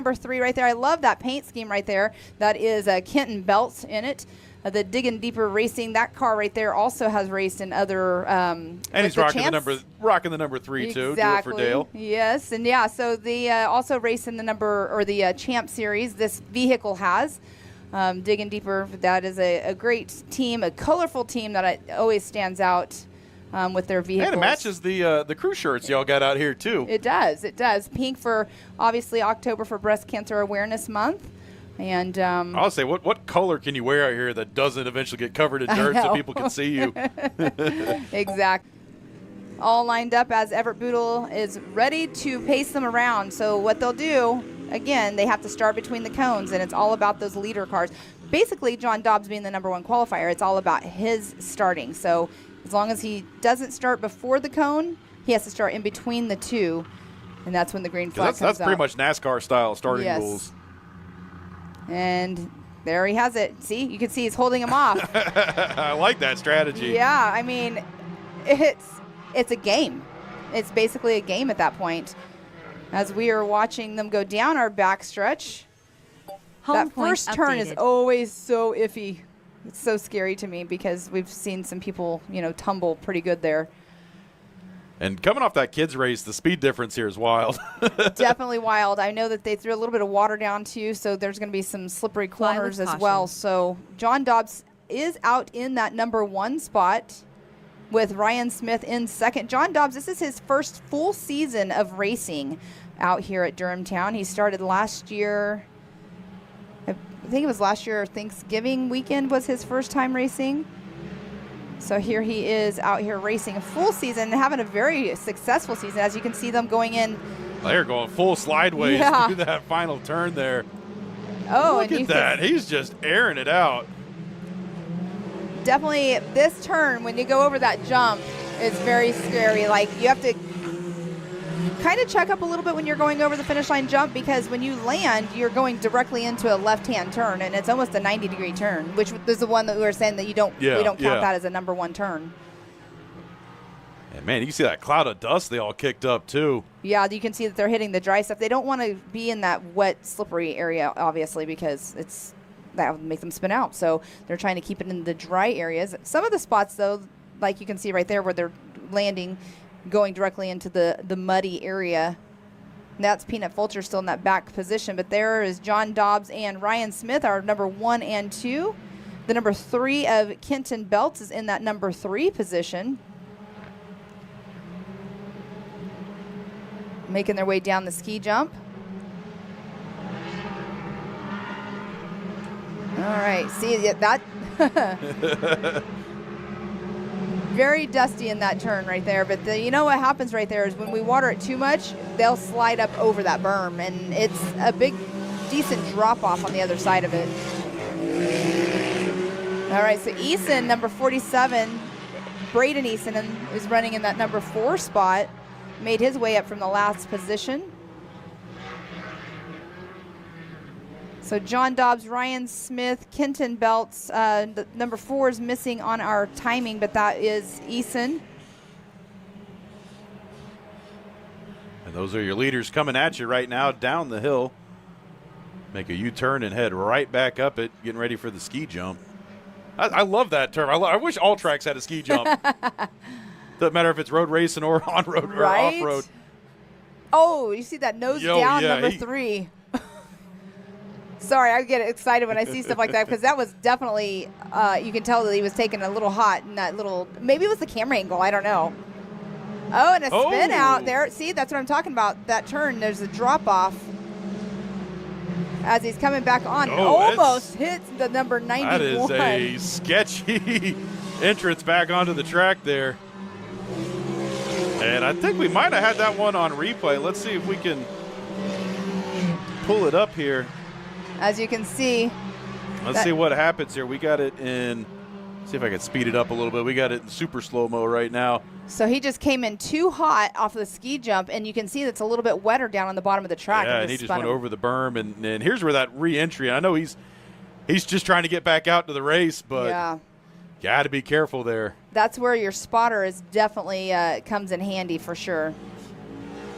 Number 3 right there. I love that paint scheme right there. That is Kenton Belts in it. The Digging Deeper Racing, that car right there also has raced in other and he's rocking the number 3 too. Exactly. Do it for Dale. Yes, and yeah, so the also race in the Champ Series. This vehicle has Digging Deeper. That is a great team, a colorful team that always stands out with their vehicles. And it matches the crew shirts y'all got out here too. It does. It does. Pink for obviously October for Breast Cancer Awareness Month. And I'll say, what color can you wear out here that doesn't eventually get covered in dirt so people can see you? Exactly. All lined up as Everett Boodle is ready to pace them around. So what they'll do, again, they have to start between the cones, and it's all about those leader cars. Basically, John Dobbs being the number 1 qualifier, it's all about his starting. So as long as he doesn't start before the cone, he has to start in between the 2, and that's when the green flag comes out. That's pretty much NASCAR style starting rules. And there he has it. See, you can see he's holding him off. I like that strategy. Yeah, I mean, it's a game. It's basically a game at that point. As we are watching them go down our backstretch, that first turn is always so iffy. It's so scary to me because we've seen some people, tumble pretty good there. And coming off that kids race, the speed difference here is wild. Definitely wild. I know that they threw a little bit of water down too, so there's going to be some slippery corners as well. So John Dobbs is out in that number 1 spot with Ryan Smith in second. John Dobbs, this is his first full season of racing out here at Durhamtown. He started last year. I think it was last year, Thanksgiving weekend was his first time racing. So here he is out here racing a full season and having a very successful season. As you can see them going in. They're going full slideways through that final turn there. Oh, look at that. He's just airing it out. Definitely this turn, when you go over that jump, is very scary. Like, you have to kind of check up a little bit when you're going over the finish line jump, because when you land, you're going directly into a left-hand turn, and it's almost a 90-degree turn, which is the one that we were saying that we don't count that as a number 1 turn. And man, you can see that cloud of dust they all kicked up too. Yeah, you can see that they're hitting the dry stuff. They don't want to be in that wet, slippery area, obviously, because that would make them spin out. So they're trying to keep it in the dry areas. Some of the spots, though, like you can see right there where they're landing, going directly into the muddy area. That's Peanut Fulcher still in that back position. But there is John Dobbs and Ryan Smith, our number 1 and 2. The number 3 of Kenton Belts is in that number 3 position. Making their way down the ski jump. All right, see that? Very dusty in that turn right there, but you know what happens right there is when we water it too much, they'll slide up over that berm, and it's a big, decent drop-off on the other side of it. All right, so Eason, number 47, Braden Eason is running in that number 4 spot, made his way up from the last position. So John Dobbs, Ryan Smith, Kenton Belts. The number 4 is missing on our timing, but that is Eason. And those are your leaders coming at you right now down the hill. Make a U-turn and head right back up it, getting ready for the ski jump. I love that term. I wish all tracks had a ski jump. Doesn't matter if it's road racing or on-road or off-road. Oh, you see that nose down, number 3. Sorry, I get excited when I see stuff like that, because that was definitely, you can tell that he was taking a little hot in that little, maybe it was the camera angle, I don't know. Oh, and a spin out there. See, that's what I'm talking about. That turn, there's a drop off as he's coming back on. Almost hits the number 91. That is a sketchy entrance back onto the track there. And I think we might have had that one on replay. Let's see if we can pull it up here. As you can see. Let's see what happens here. We got it in, see if I can speed it up a little bit. We got it in super slow-mo right now. So he just came in too hot off of the ski jump, and you can see it's a little bit wetter down on the bottom of the track. Yeah, and he just went over the berm. And here's where that re-entry, I know he's just trying to get back out to the race, but got to be careful there. That's where your spotter is definitely comes in handy for sure.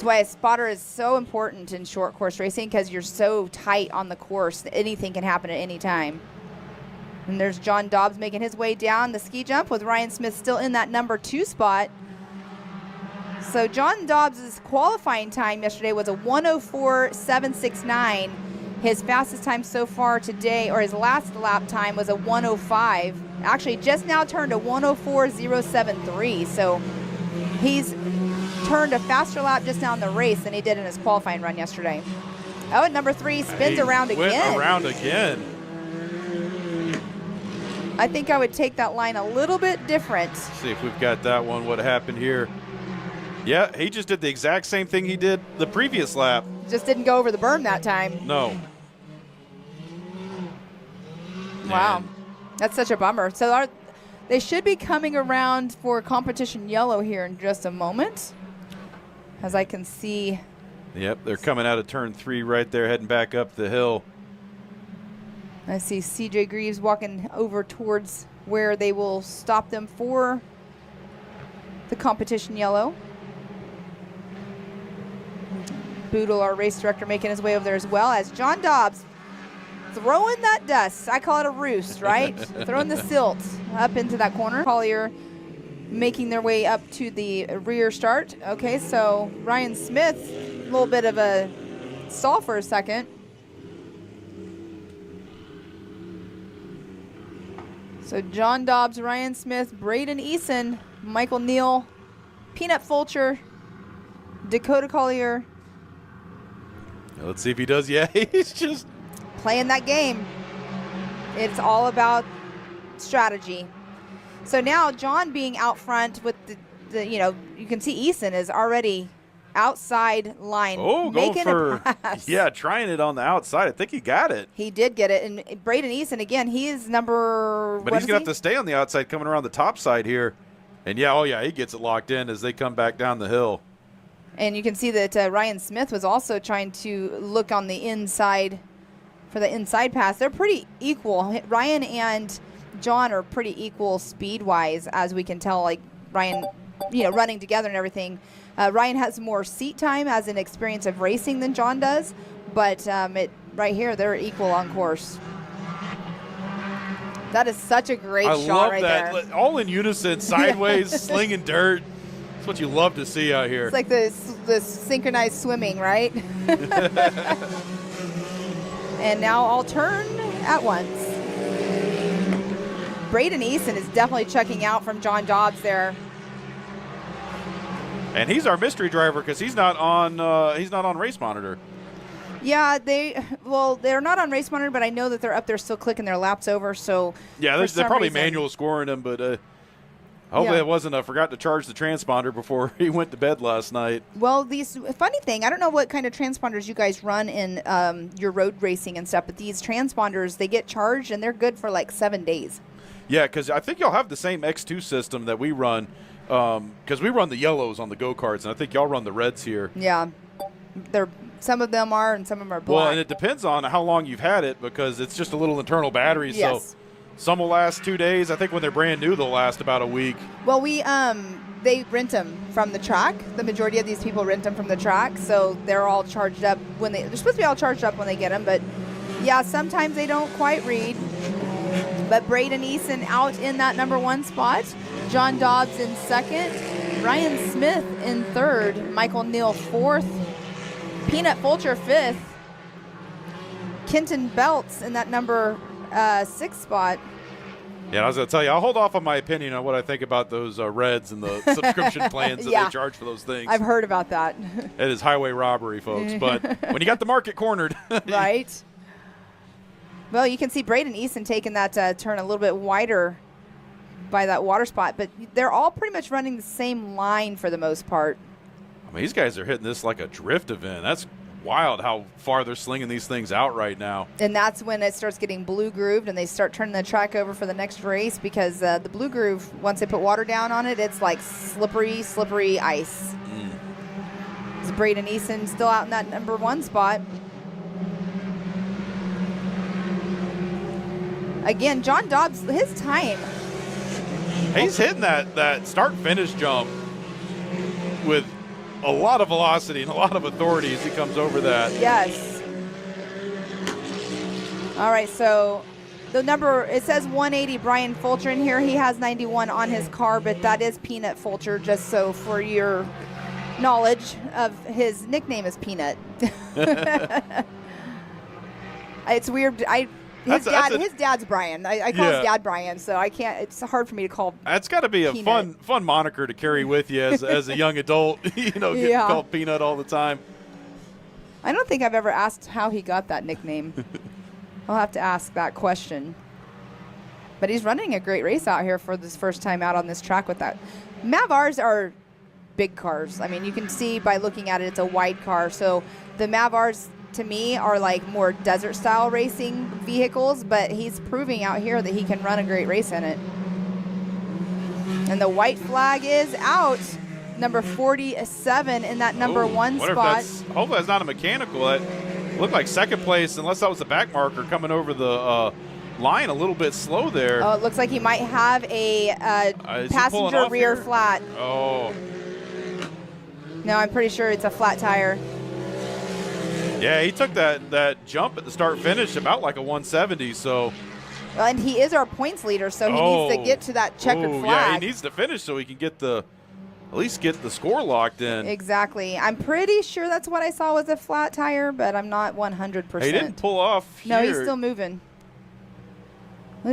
That's why a spotter is so important in short course racing, because you're so tight on the course that anything can happen at any time. And there's John Dobbs making his way down the ski jump with Ryan Smith still in that number 2 spot. So John Dobbs' qualifying time yesterday was a 104.769. His fastest time so far today, or his last lap time, was a 105. Actually, just now turned a 104.073. So he's turned a faster lap just now in the race than he did in his qualifying run yesterday. Oh, and number 3 spins around again. Went around again. I think I would take that line a little bit different. Let's see if we've got that one. What happened here? Yeah, he just did the exact same thing he did the previous lap. Just didn't go over the berm that time. No. Wow. And That's such a bummer. So they should be coming around for competition yellow here in just a moment. As I can see. Yep, they're coming out of turn 3 right there, heading back up the hill. I see CJ Greaves walking over towards where they will stop them for the competition yellow. Boodle, our race director, making his way over there as well, as John Dobbs throwing that dust. I call it a roost, right? Throwing the silt up into that corner. Collier making their way up to the rear start. Okay, so Ryan Smith, a little bit of a stall for a second. So John Dobbs, Ryan Smith, Braden Eason, Michael Neal, Peanut Fulcher, Dakota Collier. Let's see if he does. Yeah, he's just playing that game. It's all about strategy. So now John being out front with the you can see Eason is already outside line. Oh, going making for, a pass. Yeah, trying it on the outside. I think he got it. He did get it. And Braden Eason, again, he is number, But he's going to have to stay on the outside coming around the top side here. And, yeah, oh, yeah, he gets it locked in as they come back down the hill. And you can see that Ryan Smith was also trying to look on the inside for the inside pass. They're pretty equal. Ryan and John are pretty equal speed-wise, as we can tell, like Ryan, running together and everything. Ryan has more seat time as an experience of racing than John does, but right here, they're equal on course. That is such a great shot right there. I love that. All in unison, sideways, slinging dirt. That's what you love to see out here. It's like this synchronized swimming, right? And now all turn at once. Braden Eason is definitely checking out from John Dobbs there. And he's our mystery driver because he's not on Race Monitor. Yeah, they're not on Race Monitor, but I know that they're up there still clicking their laps over. So yeah, they're probably manual scoring them, but hopefully it wasn't I forgot to charge the transponder before he went to bed last night. Well, funny thing, I don't know what kind of transponders you guys run in your road racing and stuff, but these transponders, they get charged and they're good for like 7 days. Yeah, because I think y'all have the same X2 system that we run. Because we run the yellows on the go-karts, and I think y'all run the reds here. Yeah. Some of them are, and some of them are black. Well, and it depends on how long you've had it, because it's just a little internal battery. Yes. So some will last 2 days. I think when they're brand new, they'll last about a week. Well, they rent them from the track. The majority of these people rent them from the track, so they're all charged up they're supposed to be all charged up when they get them. But yeah, sometimes they don't quite read. But Braden Eason out in that number 1 spot. John Dobbs in second. Ryan Smith in third. Michael Neal 4th. Peanut Fulcher 5th. Kenton Belts in that number 6 spot. Yeah, I was going to tell you, I'll hold off on my opinion on what I think about those reds and the subscription plans that they charge for those things. I've heard about that. It is highway robbery, folks. But when you got the market cornered. Right. Well, you can see Braden Eason taking that turn a little bit wider by that water spot, but they're all pretty much running the same line for the most part. I mean, these guys are hitting this like a drift event. That's wild how far they're slinging these things out right now. And that's when it starts getting blue grooved and they start turning the track over for the next race, because the blue groove, once they put water down on it, it's like slippery ice. It's Braden Eason still out in that number 1 spot. Again, John Dobbs, his time. He's hitting that start-finish jump with a lot of velocity and a lot of authority as he comes over that. Yes. All right, so the number, it says 180 Brian Fulcher in here. He has 91 on his car, but that is Peanut Fulcher, just so for your knowledge of his nickname is Peanut. It's weird. His dad's Brian. I call his dad Brian, so I can't. It's hard for me to call. That's got to be a fun moniker to carry with you as a young adult. Getting called Peanut all the time. I don't think I've ever asked how he got that nickname. I'll have to ask that question. But he's running a great race out here for this first time out on this track with that. Mavrs are big cars. I mean, you can see by looking at it, it's a wide car. So the Mavrs, to me, are like more desert style racing vehicles, but he's proving out here that he can run a great race in it. And the white flag is out. Number 47 in that number 1 spot. Hopefully that's not a mechanical. That looked like second place, unless that was a back marker coming over the line a little bit slow there. Oh, it looks like he might have a passenger rear flat. Oh. No, I'm pretty sure it's a flat tire. Yeah, he took that jump at the start-finish about like a 170, so. Well, and he is our points leader, so he needs to get to that checkered flag. Yeah, he needs to finish so he can get at least get the score locked in. Exactly. I'm pretty sure that's what I saw was a flat tire, but I'm not 100%. He didn't pull off here. No, he's still moving.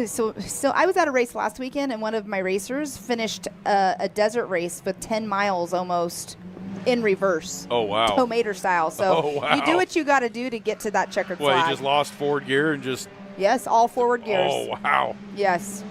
So I was at a race last weekend, and one of my racers finished a desert race with 10 miles almost in reverse. Oh, wow. Tomato style. So you do what you got to do to get to that checkered flag. Well, he just lost forward gear and just. Yes, all forward gears. Oh, wow. Yes.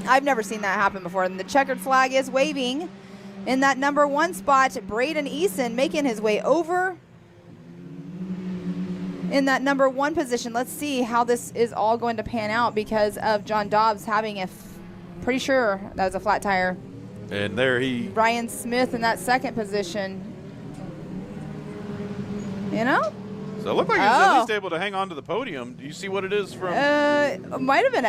I've never seen that happen before. And the checkered flag is waving. In that number 1 spot, Braden Eason making his way over in that number 1 position. Let's see how this is all going to pan out because of John Dobbs having pretty sure that was a flat tire. And there Ryan Smith in that 2nd position. You know? So it looked like he was at least able to hang on to the podium. Do you see what it is from? Might have been